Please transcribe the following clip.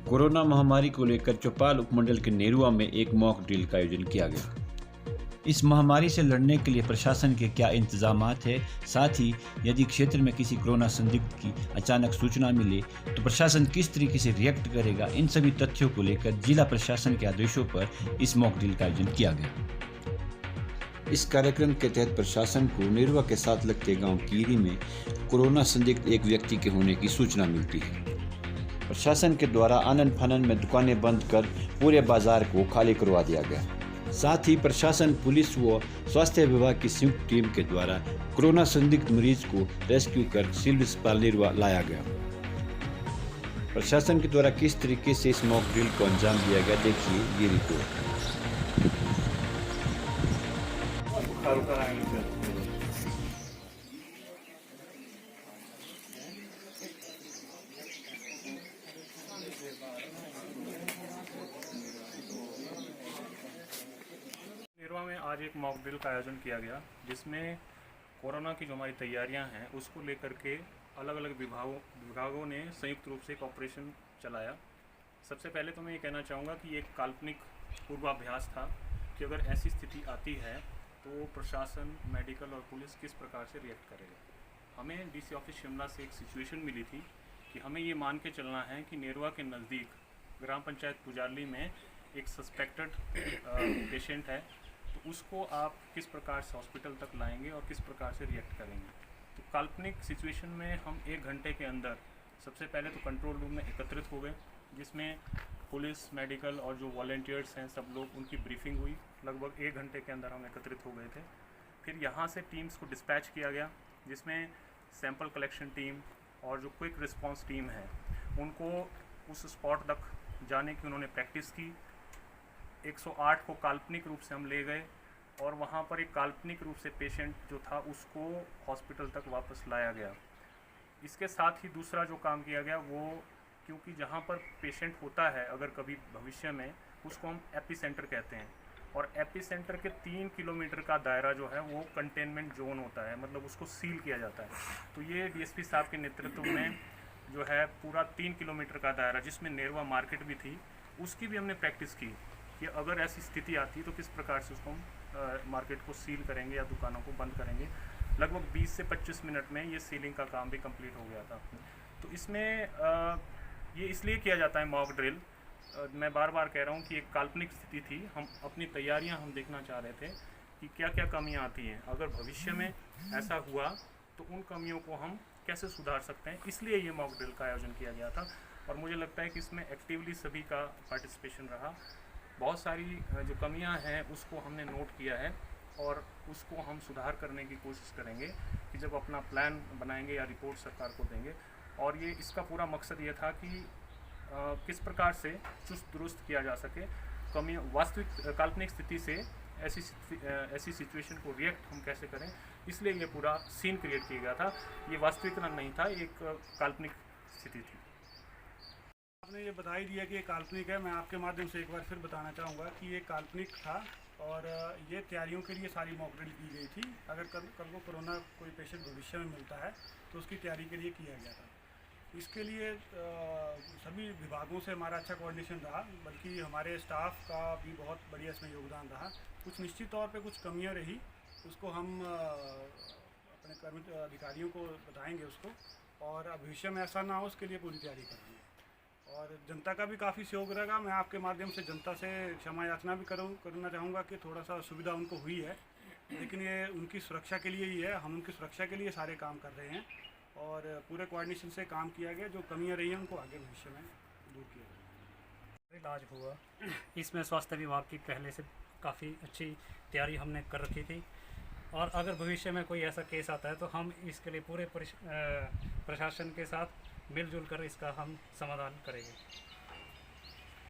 Corona महामारी को लेकर चौपाल उपमंडल के नेरुआ में एक मॉक ड्रिल का आयोजन किया गया। इस महामारी से लड़ने के लिए प्रशासन के क्या इंतजामात है, साथ ही यदि क्षेत्र में किसी कोरोना संदिग्ध की अचानक सूचना मिले तो प्रशासन किस तरीके से रिएक्ट करेगा, इन सभी तथ्यों को लेकर जिला प्रशासन के आदेशों पर इस मॉक ड्रिल का आयोजन किया गया। इस कार्यक्रम के तहत प्रशासन को नेरुआ के साथ लगते गांव कीरी में कोरोना संदिग्ध एक व्यक्ति के होने की सूचना मिलती है। प्रशासन के द्वारा आनन फानन में दुकानें बंद कर पूरे बाजार को खाली करवा दिया गया। साथ ही प्रशासन, पुलिस व स्वास्थ्य विभाग की संयुक्त टीम के द्वारा कोरोना संदिग्ध मरीज को रेस्क्यू कर सिविल अस्पताल नेरुआ लाया गया। प्रशासन के द्वारा किस तरीके से इस मॉक ड्रिल को अंजाम दिया गया, देखिए ये रिपोर्ट। नेरुआ में आज एक मॉक ड्रिल का आयोजन किया गया, जिसमें कोरोना की जो हमारी तैयारियां हैं उसको लेकर के अलग अलग विभागों ने संयुक्त रूप से एक ऑपरेशन चलाया। सबसे पहले तो मैं ये कहना चाहूँगा कि एक काल्पनिक पूर्वाभ्यास था कि अगर ऐसी स्थिति आती है तो प्रशासन, मेडिकल और पुलिस किस प्रकार से रिएक्ट करेगा। हमें डीसी ऑफिस शिमला से एक सिचुएशन मिली थी कि हमें ये मान के चलना है कि नेरुआ के नज़दीक ग्राम पंचायत पुजारली में एक सस्पेक्टेड पेशेंट है, तो उसको आप किस प्रकार से हॉस्पिटल तक लाएंगे और किस प्रकार से रिएक्ट करेंगे। तो काल्पनिक सिचुएशन में हम 1 घंटे के अंदर सबसे पहले तो कंट्रोल रूम में एकत्रित हो गए, जिसमें पुलिस, मेडिकल और जो वॉलंटियर्स हैं सब लोग, उनकी ब्रीफिंग हुई। लगभग 1 घंटे के अंदर हम एकत्रित हो गए थे। फिर यहाँ से टीम्स को डिस्पैच किया गया, जिसमें सैंपल कलेक्शन टीम और जो क्विक रिस्पॉन्स टीम है उनको उस स्पॉट तक जाने की उन्होंने प्रैक्टिस की। 108 को काल्पनिक रूप से हम ले गए और वहाँ पर एक काल्पनिक रूप से पेशेंट जो था उसको हॉस्पिटल तक वापस लाया गया। इसके साथ ही दूसरा जो काम किया गया वो, क्योंकि जहाँ पर पेशेंट होता है अगर कभी भविष्य में, उसको हम एपीसेंटर कहते हैं, और एपीसेंटर के 3 किलोमीटर का दायरा जो है वो कंटेनमेंट जोन होता है, मतलब उसको सील किया जाता है। तो ये डीएसपी साहब के नेतृत्व में जो है पूरा 3 किलोमीटर का दायरा, जिसमें नेरुआ मार्केट भी थी, उसकी भी हमने प्रैक्टिस की कि अगर ऐसी स्थिति आती है तो किस प्रकार से उसको हम मार्केट को सील करेंगे या दुकानों को बंद करेंगे। लगभग 20 से 25 मिनट में ये सीलिंग का काम भी कंप्लीट हो गया था। तो इसमें ये इसलिए किया जाता है मॉक ड्रिल, मैं बार बार कह रहा हूँ कि एक काल्पनिक स्थिति थी, हम अपनी तैयारियाँ हम देखना चाह रहे थे कि क्या क्या कमियाँ आती हैं, अगर भविष्य में ऐसा हुआ तो उन कमियों को हम कैसे सुधार सकते हैं। इसलिए ये मॉक ड्रिल का आयोजन किया गया था और मुझे लगता है कि इसमें एक्टिवली सभी का पार्टिसिपेशन रहा। बहुत सारी जो कमियां हैं उसको हमने नोट किया है और उसको हम सुधार करने की कोशिश करेंगे कि जब अपना प्लान बनाएंगे या रिपोर्ट सरकार को देंगे। और ये इसका पूरा मकसद ये था कि किस प्रकार से चुस्त दुरुस्त किया जा सके कमी, वास्तविक काल्पनिक स्थिति से ऐसी सिचुएशन को रिएक्ट हम कैसे करें। इसलिए ये पूरा सीन क्रिएट किया गया था। ये वास्तविक नहीं था, एक काल्पनिक स्थिति थी। आपने ये बता ही दिया कि ये काल्पनिक है। मैं आपके माध्यम से एक बार फिर बताना चाहूँगा कि ये काल्पनिक था और ये तैयारियों के लिए सारी मॉक ड्रिल की गई थी। अगर कल को कोरोना कोई पेशेंट भविष्य में मिलता है तो उसकी तैयारी के लिए किया गया था। इसके लिए सभी विभागों से हमारा अच्छा कोऑर्डिनेशन रहा, बल्कि हमारे स्टाफ का भी बहुत बढ़िया इसमें योगदान रहा। कुछ निश्चित तौर पर कुछ कमियाँ रही, उसको हम अपने कर्मचारी अधिकारियों को बताएँगे उसको, और भविष्य में ऐसा ना हो उसके लिए पूरी तैयारी करेंगे। और जनता का भी काफ़ी सहयोग रहेगा। मैं आपके माध्यम से जनता से क्षमा याचना भी करना चाहूँगा कि थोड़ा सा असुविधा उनको हुई है, लेकिन ये उनकी सुरक्षा के लिए ही है। हम उनकी सुरक्षा के लिए सारे काम कर रहे हैं और पूरे कोऑर्डिनेशन से काम किया गया। जो कमियाँ रही हैं उनको आगे भविष्य में दूर किया जाएगा। इलाज हुआ, इसमें स्वास्थ्य विभाग की पहले से काफ़ी अच्छी तैयारी हमने कर रखी थी और अगर भविष्य में कोई ऐसा केस आता है तो हम इसके लिए पूरे प्रशासन के साथ मिलजुल कर इसका हम समाधान करेंगे।